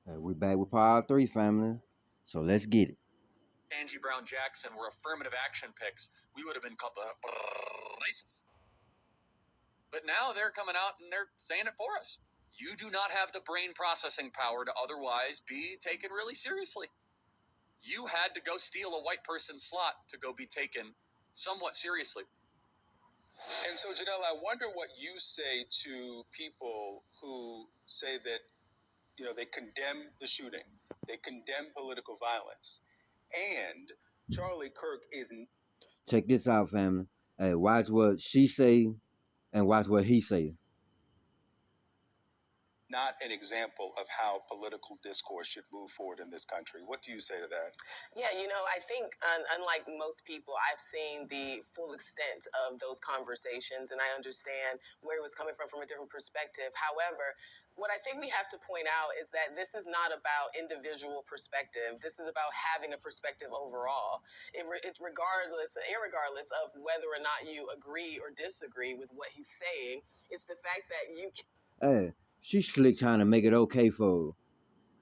We're back with Power 3, family. So let's get it. Angie Brown Jackson were affirmative action picks, we would have been called the racist. But now they're coming out and they're saying it for us. You do not have the brain processing power to otherwise be taken really seriously. You had to go steal a white person's slot to go be taken somewhat seriously. And so, Janelle, I wonder what you say to people who say that, they condemn the shooting, they condemn political violence, and Charlie Kirk is Check this out, family. Watch what she say and watch what he say. not an example of how political discourse should move forward in this country. What do you say to that? Yeah, I think unlike most people, I've seen the full extent of those conversations, and I understand where it was coming from a different perspective. However, what I think we have to point out is that this is not about individual perspective. This is about having a perspective overall. It's irregardless of whether or not you agree or disagree with what he's saying. It's the fact that you. Hey, she slick trying to make it okay for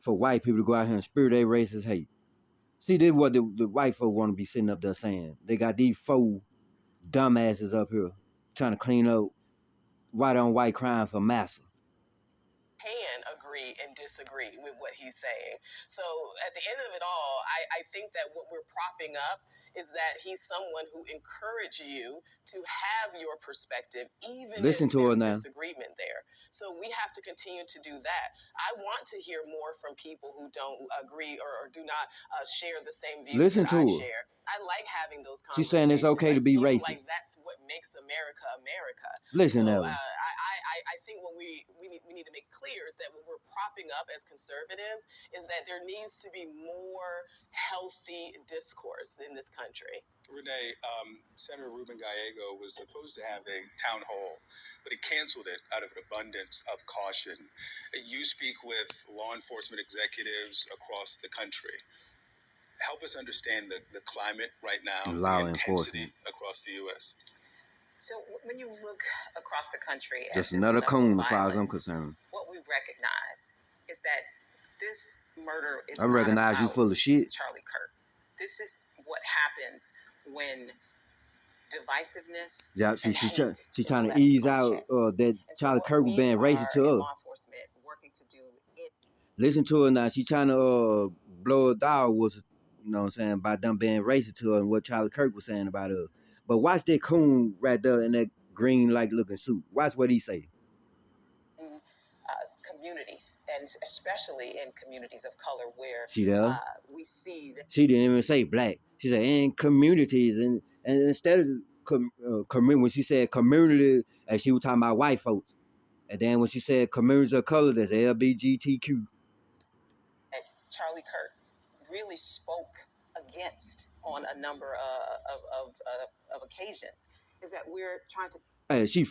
white people to go out here and spew their racist hate. See, this is what the white folk want to be sitting up there saying. They got these four dumbasses up here trying to clean up white on white crime for massa. Can agree and disagree with what he's saying. So at the end of it all, I think that what we're propping up is that he's someone who encouraged you to have your perspective, even Listen if to her there's now. disagreement there. So we have to continue to do that. I want to hear more from people who don't agree or do not share the same views Listen that to I her. share. I like having those conversations. She's saying it's okay to be I feel racist. like that's what makes America America. Listen, so Evan. I think what we need to make clear is that what we're propping up as conservatives is that there needs to be more healthy discourse in this country. Renee, Senator Ruben Gallego was supposed to have a town hall, but he canceled it out of an abundance of caution. You speak with law enforcement executives across the country. Help us understand the climate right now, Law the intensity enforcement across the U.S. So when you look across the country at just this another level coon of as far as I'm violence, concerned. what we recognize is that this murder is I not recognize you about full of shit. Charlie Kirk. This is what happens when divisiveness Yeah, and hate she's is trying to left ease out unchecked. that And so Charlie what Kirk was we being racist are to in her. law enforcement working to do it. Listen to her now. She trying to blow a dog was, you know what I'm saying, about them being racist to her and what Charlie Kirk was saying about her. But watch that coon right there in that green like looking suit. Watch what he say. Communities, and especially in communities of color where See there? we see that. She didn't even say black. She said in communities, and instead of when she said community, and she was talking about white folks, and then when she said communities of color, that's LBGTQ. Charlie Kirk really spoke against on a number of occasions, is that we're trying to. Hey, she